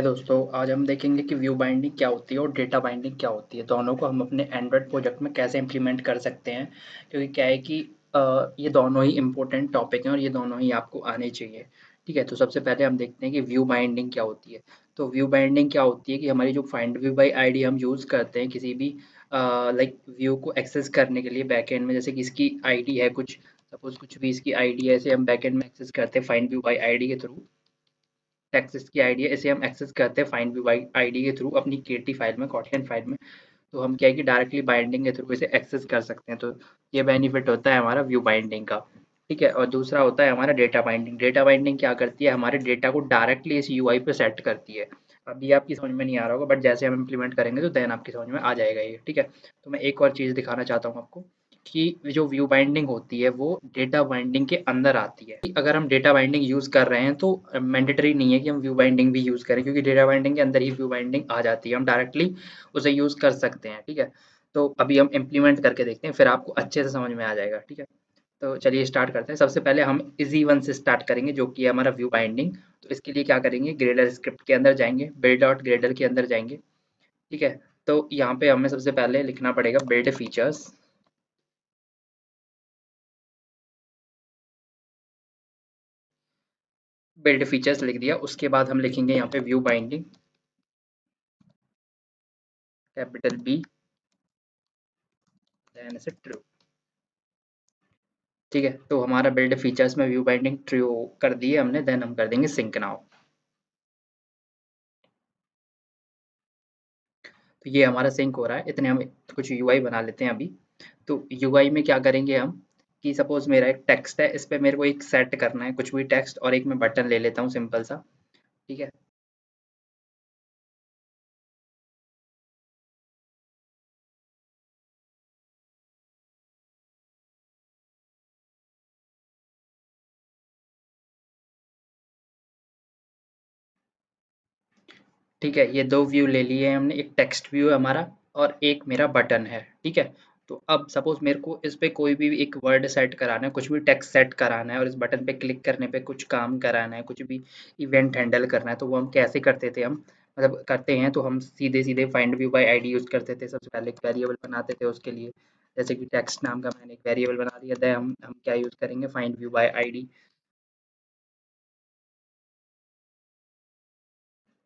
दोस्तों, आज हम देखेंगे कि व्यू बाइंडिंग क्या होती है और डेटा बाइंडिंग क्या होती है। दोनों को हम अपने एंड्रॉयड प्रोजेक्ट में कैसे इम्प्लीमेंट कर सकते हैं, क्योंकि क्या है कि ये दोनों ही इम्पोर्टेंट टॉपिक हैं और ये दोनों ही आपको आने चाहिए। ठीक है, तो सबसे पहले हम देखते हैं कि व्यू बाइंडिंग क्या होती है। तो व्यू बाइंडिंग क्या होती है कि हमारी जो फाइंड व्यू बाई आईडी हम यूज़ करते हैं किसी भी लाइक व्यू को एक्सेस करने के लिए बैकएंड में, जैसे कि इसकी आईडी है कुछ, सपोज कुछ भी इसकी आईडी है, ऐसे हम बैकएंड में एक्सेस करते हैं फाइंड व्यू बाई आईडी के थ्रू। एक्सेस की आईडी है, इसे हम एक्सेस करते हैं फाइंड व्यू आईडी के थ्रू अपनी केटी फाइल में, कॉटन फाइल में। तो हम क्या है कि डायरेक्टली बाइंडिंग के थ्रू इसे एक्सेस कर सकते हैं। तो ये बेनिफिट होता है हमारा व्यू बाइंडिंग का। ठीक है, और दूसरा होता है हमारा डेटा बाइंडिंग। डेटा बाइंडिंग क्या करती है, हमारे डेटा को डायरेक्टली इस यूआई पे सेट करती है। अभी आपकी समझ में नहीं आ रहा होगा, बट जैसे हम इम्प्लीमेंट करेंगे तो देन आपकी समझ में आ जाएगा ये। ठीक है, तो मैं एक और चीज़ दिखाना चाहता हूँ आपको कि जो व्यू बाइंडिंग होती है वो डेटा बाइंडिंग के अंदर आती है। अगर हम डेटा बाइंडिंग यूज़ कर रहे हैं तो मैंडेटरी नहीं है कि हम व्यू बाइंडिंग भी यूज़ करें, क्योंकि डेटा बाइंडिंग के अंदर ही व्यू बाइंडिंग आ जाती है। हम डायरेक्टली उसे यूज़ कर सकते हैं। ठीक है, तो अभी हम इम्प्लीमेंट करके देखते हैं, फिर आपको अच्छे से समझ में आ जाएगा। ठीक है, तो चलिए स्टार्ट करते हैं। सबसे पहले हम इजी वन से स्टार्ट करेंगे, जो कि है हमारा व्यू बाइंडिंग। तो इसके लिए क्या करेंगे, ग्रेडर स्क्रिप्ट के अंदर जाएंगे, बिल्ड डॉट ग्रेडर के अंदर जाएंगे। ठीक है, तो यहाँ पे हमें सबसे पहले लिखना पड़ेगा बिल्ड फीचर्स। बिल्ड फीचर्स लिख दिया, उसके बाद हम लिखेंगे यहाँ पे view binding, capital B, then से ट्रू। ठीक है, तो हमारा बिल्ड फीचर्स में व्यू बाइंडिंग ट्रू कर दिए हमने, देन हम कर देंगे सिंक नाउ। तो ये हमारा सिंक हो रहा है। इतने हम कुछ यूआई बना लेते हैं अभी। तो यूआई में क्या करेंगे हम कि सपोज मेरा एक टेक्स्ट है, इस पे मेरे को एक सेट करना है कुछ भी टेक्स्ट, और एक मैं बटन ले लेता हूँ सिंपल सा। ठीक है, ठीक है, ये दो व्यू ले लिए हैं हमने, एक टेक्स्ट व्यू है हमारा और एक मेरा बटन है। ठीक है, तो अब सपोज मेरे को इस पे कोई भी एक वर्ड सेट कराना है, कुछ भी टेक्स्ट सेट कराना है, और इस बटन पे क्लिक करने पे कुछ काम कराना है, कुछ भी इवेंट हैंडल करना है, तो वो हम कैसे करते थे, हम मतलब करते हैं तो हम सीधे सीधे find view bye ID use करते थे। सबसे पहले एक वेरिएबल बनाते थे उसके लिए, जैसे कि टेक्स्ट नाम का मैंने एक वेरिएबल बना दिया था। हम क्या यूज़ करेंगे, फाइंड व्यू बाय आईडी।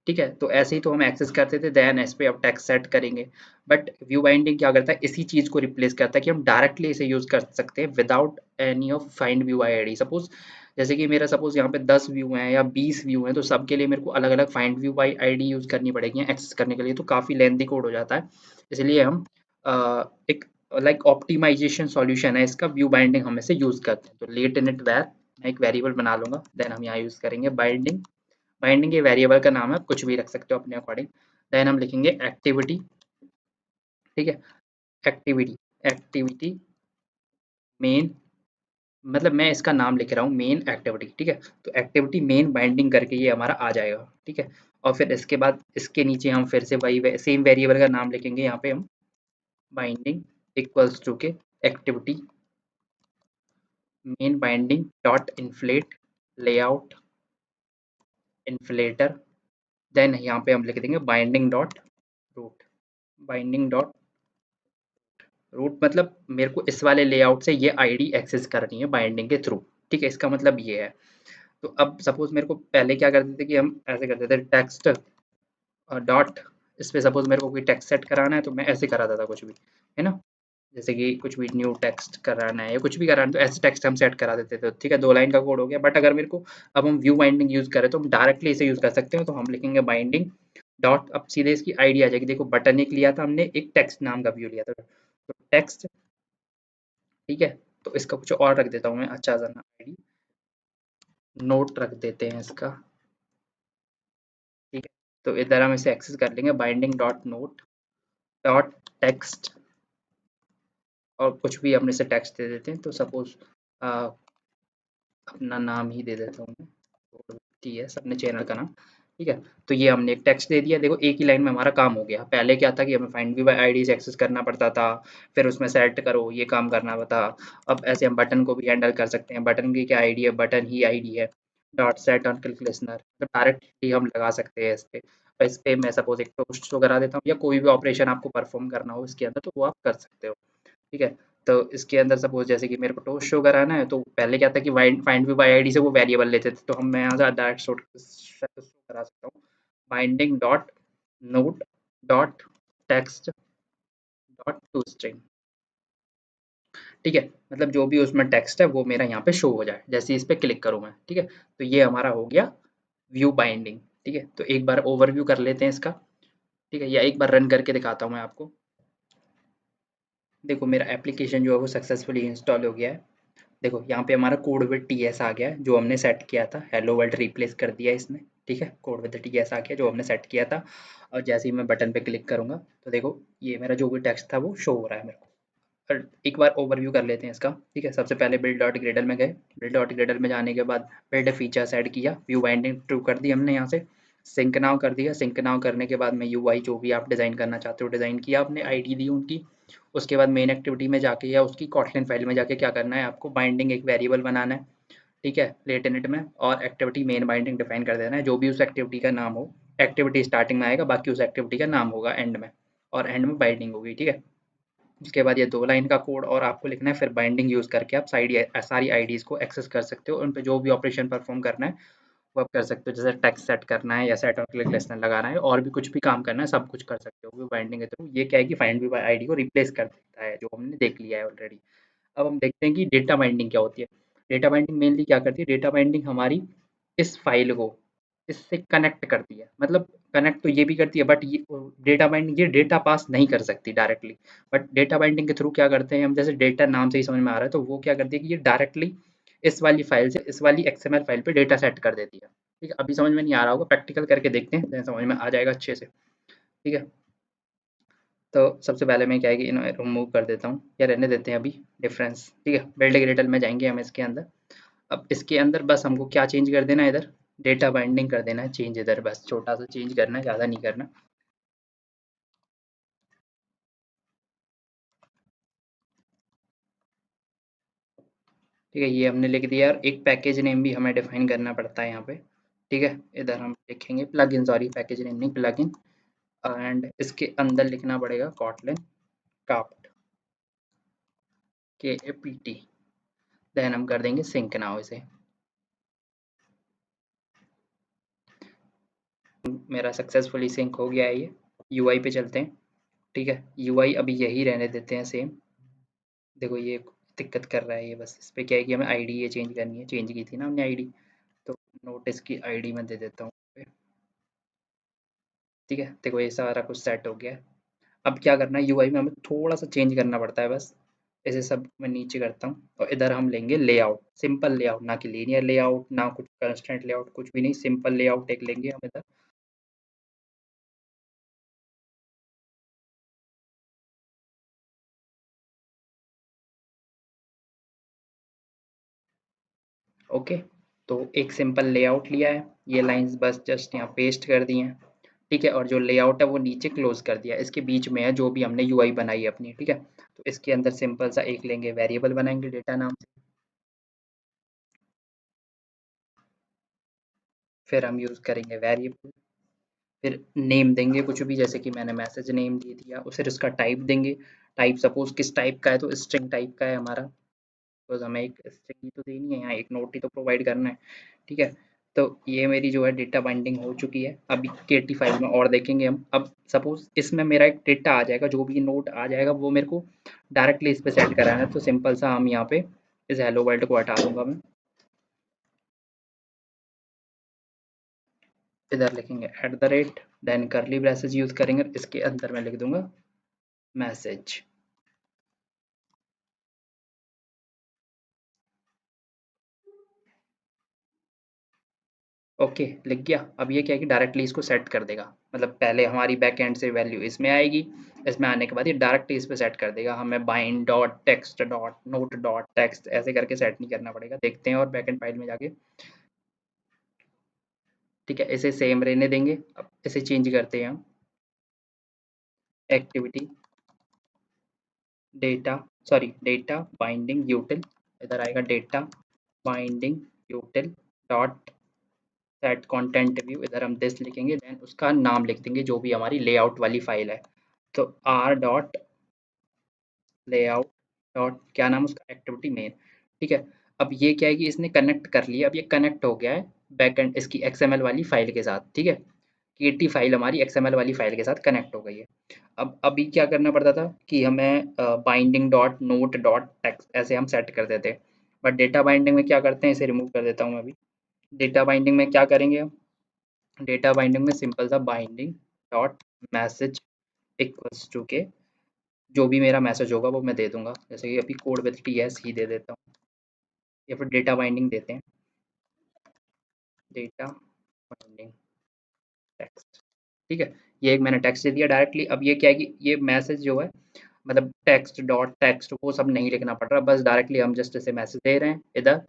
ठीक है, तो ऐसे ही तो हम एक्सेस करते थे, देन इस पे अब टेक्स्ट सेट करेंगे। बट व्यू बाइंडिंग क्या करता है, इसी चीज़ को रिप्लेस करता है कि हम डायरेक्टली इसे यूज़ कर सकते हैं without any of find view bye ID. Suppose जैसे कि मेरा सपोज यहाँ पे 10 व्यू हैं या 20 व्यू हैं, तो सबके लिए मेरे को अलग अलग find view bye ID use करनी पड़ेगी एक्सेस करने के लिए, तो काफ़ी लेंथी कोड हो जाता है। इसलिए हम एक लाइक ऑप्टिमाइजेशन सॉल्यूशन है इसका, व्यू बाइंडिंग हम इसे यूज़ करते हैं। तो लेट इन इट वेर मैं एक वेरिएबल बना लूंगा, देन हम यहाँ यूज़ करेंगे बाइंडिंग। बाइंडिंग ये वेरिएबल का नाम है, कुछ भी रख सकते हो अपने अकॉर्डिंग। देन हम लिखेंगे एक्टिविटी। ठीक है, एक्टिविटी, एक्टिविटी मेन, मतलब मैं इसका नाम लिख रहा हूँ मेन एक्टिविटी। ठीक है, तो एक्टिविटी मेन बाइंडिंग करके ये हमारा आ जाएगा। ठीक है, और फिर इसके बाद इसके नीचे हम फिर से वही सेम वेरिएबल का नाम लिखेंगे, यहाँ पे हम बाइंडिंग इक्वल्स टू के activity main binding dot inflate layout inflater. Then यहाँ पे हम लिख देंगे binding dot root. Binding dot root मतलब मेरे को इस वाले लेआउट से ये आईडी एक्सेस करनी है बाइंडिंग के थ्रू। ठीक है, इसका मतलब ये है। तो अब सपोज मेरे को पहले क्या करते थे कि हम ऐसे करते थे टेक्स्ट डॉट, इस पे सपोज मेरे को कोई टेक्स्ट सेट कराना है तो मैं ऐसे कराता था कुछ भी, है ना, जैसे कि कुछ भी न्यू टेक्स्ट कराना है या कुछ भी कराना है तो ऐसे टेक्स्ट हम सेट करा देते थे। ठीक है, 2 लाइन का कोड हो गया। बट अगर मेरे को अब हम व्यू बाइंडिंग यूज़ करें तो हम डायरेक्टली इसे यूज़ कर सकते हैं। तो हम लिखेंगे बाइंडिंग डॉट, अब सीधे इसकी आईडी आ जाएगी। देखो बटन एक लिया था हमने, एक टेक्स्ट नाम का व्यू लिया था, तो टेक्स्ट। ठीक है, तो इसका कुछ और रख देता हूँ मैं, अच्छा सा ना आईडी नोट रख देते हैं इसका। ठीक है, तो इधर हम इसे एक्सेस कर लेंगे binding dot note dot text, और कुछ भी अपने से टेक्स्ट दे देते हैं। तो सपोज अपना नाम ही दे देता हूँ मैं, टीएस अपने चैनल का नाम। ठीक है, तो ये हमने एक टेक्स्ट दे दिया। देखो एक ही लाइन में हमारा काम हो गया। पहले क्या था कि हमें फाइंड व्यू बाय आईडी से एक्सेस करना पड़ता था, फिर उसमें सेट करो, ये काम करना था। अब ऐसे हम बटन को भी हैंडल कर सकते हैं। बटन की क्या आईडी है, बटन ही आईडी है dot set on click listener, तो डायरेक्टली हम लगा सकते हैं इस पे। इस पे मैं सपोज़ एक टोस्ट शो करा देता हूँ या कोई भी ऑपरेशन आपको परफ़ॉर्म करना हो इसके अंदर तो वो आप कर सकते हो, ठीक है? तो इसके अंदर सपोज़ जैसे कि मेरे को टोस्ट शो कराना है तो पहले क्या था कि फाइंड व्यू बाय आईडी से वो वेरिएबल लेते थे, तो हम मैं यहाँ से डायरेक्ट शो करा सकता हूँ binding dot note dot text dot to string, ठीक है? मतलब जो भी उसमें टेक्स्ट है वो मेरा यहाँ पे शो हो जाए जैसे ही इस पे क्लिक करूँ मैं, ठीक है? तो ये हमारा हो गया व्यू बाइंडिंग, ठीक है? तो एक बार ओवरव्यू कर लेते हैं इसका, ठीक है? या एक बार रन करके दिखाता हूँ मैं आपको। देखो मेरा एप्लीकेशन जो है वो सक्सेसफुली इंस्टॉल हो गया है। देखो यहाँ पे हमारा कोड विद टीएस आ गया है जो हमने सेट किया था, हेलो वर्ल्ड रिप्लेस कर दिया है इसने, ठीक है? कोड विद टीएस आ गया जो हमने सेट किया था और जैसे ही मैं बटन पे क्लिक करूँगा तो देखो ये मेरा जो भी टेक्स्ट था वो शो हो रहा है मेरे को। पर एक बार ओवरव्यू कर लेते हैं इसका, ठीक है? सबसे पहले बिल्ड डॉट ग्रेडल में गए, बिल्ड डॉट ग्रेडल में जाने के बाद बिल्ड फीचर्स ऐड किया, व्यू बाइंडिंग ट्रू कर दी हमने यहाँ से, सिंक नाउ कर दिया, सिंक नाउ करने के बाद में यूआई जो भी आप डिज़ाइन करना चाहते हो डिज़ाइन किया आपने, आईडी दी उनकी। उसके बाद मेन एक्टिविटी में जाके या उसकी कॉटलिन फाइल में जाके क्या करना है आपको, बाइंडिंग एक वेरिएबल बनाना है, ठीक है? लेट इनिट में, और एक्टिविटी मेन बाइंडिंग डिफाइन कर देना है, जो भी उस एक्टिविटी का नाम हो, एक्टिविटी स्टार्टिंग में आएगा, बाकी उस एक्टिविटी का नाम होगा एंड में, और एंड में बाइंडिंग होगी, ठीक है? उसके बाद ये 2 लाइन का कोड और आपको लिखना है, फिर बाइंडिंग यूज़ करके आप सारी आईडीज़ को एक्सेस कर सकते हो, उन पे जो भी ऑपरेशन परफ़ॉर्म करना है, वो आप कर सकते हो। जैसे टेक्स्ट सेट करना है या सेट और क्लिक लिस्टनर लगाना है और भी कुछ भी काम करना है, सब कुछ कर सकते हो वो बाइंडिंग के थ्रू। ये क्या है कि फाइंड बाय आईडी को रिप्लेस कर देता है, जो हमने देख लिया है ऑलरेडी। अब हम देखते हैं कि डेटा बाइंडिंग क्या होती है। डेटा बाइंडिंग मेनली क्या करती है, डेटा बाइंडिंग हमारी इस फाइल को इससे कनेक्ट करती है, मतलब कनेक्ट तो ये भी करती है बट ये डेटा बाइंडिंग ये डेटा पास नहीं कर सकती डायरेक्टली, बट डेटा बाइंडिंग के थ्रू क्या करते हैं हम, जैसे डेटा नाम से ही समझ में आ रहा है, तो वो क्या करती है कि ये डायरेक्टली इस वाली फाइल से इस वाली एक्सएमएल फाइल पे डेटा सेट कर देती है, ठीक है? अभी समझ में नहीं आ रहा होगा, प्रैक्टिकल करके देखते हैं, then समझ में आ जाएगा अच्छे से, ठीक है? तो सबसे पहले मैं क्या है कि इन्हें रिमूव कर देता हूँ या रहने देते हैं अभी डिफरेंस, ठीक है? बिल्ड ग्रेडल में जाएंगे हम इसके अंदर। अब इसके अंदर बस हमको क्या चेंज कर देना है, इधर डेटा बाइंडिंग कर देना है चेंज, इधर बस छोटा सा चेंज करना है, ज़्यादा नहीं करना, ठीक है? ये हमने लिख दिया और एक पैकेज नेम भी हमें डिफाइन करना पड़ता है यहाँ पे, ठीक है? इधर हम लिखेंगे प्लगइन, सॉरी पैकेज नेम नहीं, प्लगइन, एंड इसके अंदर लिखना पड़ेगा कॉटलिन काप्ट, KAPT, देन हम कर देंगे सिंक नाउ इसे। मेरा सक्सेसफुली सिंक हो गया है ये। यूआई पे चलते हैं, ठीक है? यूआई अभी यही रहने देते हैं सेम। देखो ये दिक्कत कर रहा है ये, बस इस पे क्या है कि हमें आईडी ये चेंज करनी है, चेंज की थी ना हमने आईडी, तो नोटिस की आईडी मैं दे देता हूँ, ठीक है? देखो ये सारा कुछ सेट हो गया है। अब क्या करना है, यूआई में हमें थोड़ा सा चेंज करना पड़ता है बस, ऐसे सब मैं नीचे करता हूँ और इधर हम लेंगे लेआउट, सिंपल लेआउट, ना कि लीनियर लेआउट, ना कुछ कंस्ट्रेंट लेआउट, कुछ भी नहीं, सिंपल लेआउट एक लेंगे हम इधर। ओके, तो एक सिंपल लेआउट लिया है, ये लाइंस बस जस्ट यहाँ पेस्ट कर दी हैं, ठीक है? और जो लेआउट है वो नीचे क्लोज कर दिया, इसके बीच में है जो भी हमने यूआई बनाई है अपनी, ठीक है? तो इसके अंदर सिंपल सा एक लेंगे वेरिएबल बनाएंगे डेटा नाम से, फिर हम यूज़ करेंगे वेरिएबल, फिर नेम देंगे कुछ भी, जैसे कि मैंने मैसेज नेम दे दिया, और फिर उसका टाइप देंगे, टाइप सपोज किस टाइप का है, तो स्ट्रिंग टाइप का है हमारा, बिकॉज़ हमें एक स्ट्रिंग ही तो देनी है यहाँ, एक नोट ही तो प्रोवाइड करना है, ठीक है? तो ये मेरी जो है डेटा बाइंडिंग हो चुकी है। अभी केटी फाइल में और देखेंगे हम। अब सपोज़ इसमें मेरा एक डेटा आ जाएगा, जो भी नोट आ जाएगा वो मेरे को डायरेक्टली इस पे सेट कराना है, तो सिंपल सा हम यहाँ पे इस हेलो वर्ल्ड को हटा दूँगा मैं। इधर लिखेंगे देन कर्ली ब्रेसेस यूज़ करेंगे, इसके अंदर मैं लिख दूँगा मैसेज। ओके, लिख गया। अब ये क्या है कि डायरेक्टली इसको सेट कर देगा, मतलब पहले हमारी बैक एंड से वैल्यू इसमें आएगी, इसमें आने के बाद ये डायरेक्टली इस पे सेट कर देगा, हमें bind dot text dot note dot text ऐसे करके सेट नहीं करना पड़ेगा। देखते हैं और बैक एंड फाइल में जाके, ठीक है? इसे सेम रहने देंगे। अब इसे चेंज करते हैं हम, activity data, sorry data binding यूटिल, इधर आएगा data binding यूटिल dot set content view, इधर हम दिस लिखेंगे, देन उसका नाम लिख देंगे जो भी हमारी लेआउट वाली फाइल है। तो आर डॉट लेआउट डॉट क्या नाम है उसका, एक्टिविटी मेन। ठीक है, अब ये क्या है कि इसने कनेक्ट कर लिया, अब ये कनेक्ट हो गया है बैकएंड इसकी एक्सएमएल वाली फाइल के साथ। ठीक है, केटी फाइल हमारी एक्सएमएल वाली फाइल के साथ कनेक्ट हो गई है। अब अभी क्या करना पड़ता था कि हमें binding dot note dot text ऐसे हम सेट करते थे, बट डेटा बाइंडिंग में क्या करते हैं, इसे रिमूव कर देता हूँ मैं अभी। डेटा बाइंडिंग में क्या करेंगे हम, डेटा बाइंडिंग में सिंपल सा binding dot message equals to के, जो भी मेरा मैसेज होगा वो मैं दे दूंगा, जैसे कि अभी कोड विद टीएस ही दे देता हूँ, या फिर डेटा बाइंडिंग देते हैं, डेटा बाइंडिंग टेक्स्ट। ठीक है, ये एक मैंने टेक्स्ट दे दिया डायरेक्टली। अब ये क्या है कि ये मैसेज जो है, मतलब टेक्स्ट डॉट टेक्स्ट वो सब नहीं लिखना पड़ रहा, बस डायरेक्टली हम जस्ट इसे मैसेज दे रहे हैं इधर,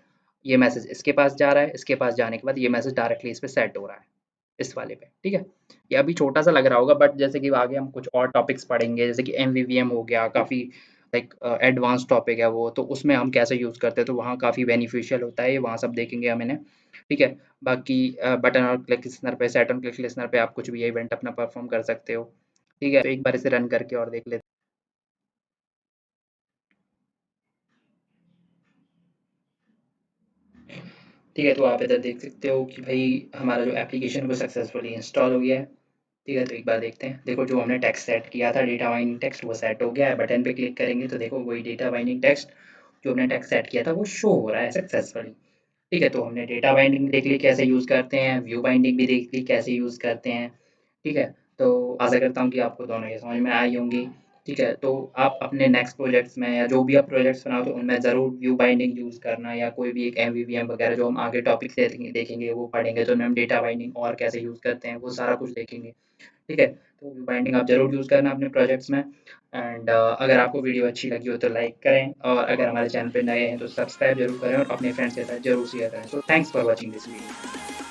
ये मैसेज इसके पास जा रहा है, इसके पास जाने के बाद ये मैसेज डायरेक्टली इस पे सेट हो रहा है इस वाले पे। ठीक है, ये अभी छोटा सा लग रहा होगा, बट जैसे कि आगे हम कुछ और टॉपिक्स पढ़ेंगे, जैसे कि एमवीवीएम हो गया, काफ़ी लाइक एडवांस टॉपिक है वो, तो उसमें हम कैसे यूज़ करते हैं, तो वहाँ काफ़ी बेनिफिशियल होता है ये, वहाँ सब देखेंगे हम इन्हें। ठीक है, बाकी बटन और क्लिक लिसनर पे, सेट ऑन क्लिक लिसनर पे आप कुछ भी इवेंट अपना परफॉर्म कर सकते हो। ठीक है, तो एक बार इसे रन करके और देख लेते हैं। ठीक है, तो आप इधर देख सकते हो कि भाई हमारा जो एप्लीकेशन वो सक्सेसफुली इंस्टॉल हो गया है। ठीक है, तो एक बार देखते हैं, देखो जो हमने टेक्स्ट सेट किया था डेटा माइनिंग टेक्स्ट वो सेट हो गया है, बटन पे क्लिक करेंगे तो देखो वही डेटा माइनिंग टेक्स्ट जो हमने टेक्स्ट सेट किया था वो शो हो रहा है सक्सेसफुली। ठीक है, तो हमने डेटा बाइंडिंग देख ली कैसे यूज़ करते हैं, व्यू बाइंडिंग भी देख ली कैसे यूज़ करते हैं। ठीक है, तो आशा करता हूँ कि आपको दोनों ये समझ में आई होंगी। ठीक है, तो आप अपने नेक्स्ट प्रोजेक्ट्स में या जो भी आप प्रोजेक्ट्स बनाओ तो उनमें ज़रूर व्यू बाइंडिंग यूज़ करना, या कोई भी एक एमवीवीएम वगैरह जो हम आगे टॉपिक देखेंगे देखेंगे वो पढ़ेंगे, तो उनमें हम डेटा बाइंडिंग और कैसे यूज़ करते हैं वो सारा कुछ देखेंगे। ठीक है, तो व्यू बाइंडिंग आप ज़रूर यूज़ करना अपने प्रोजेक्ट्स में। एंड अगर आपको वीडियो अच्छी लगी हो तो लाइक करें, और अगर हमारे चैनल पे नए हैं तो सब्सक्राइब जरूर करें और अपने फ्रेंड्स के साथ जरूर शेयर करें। So thanks for watching this video.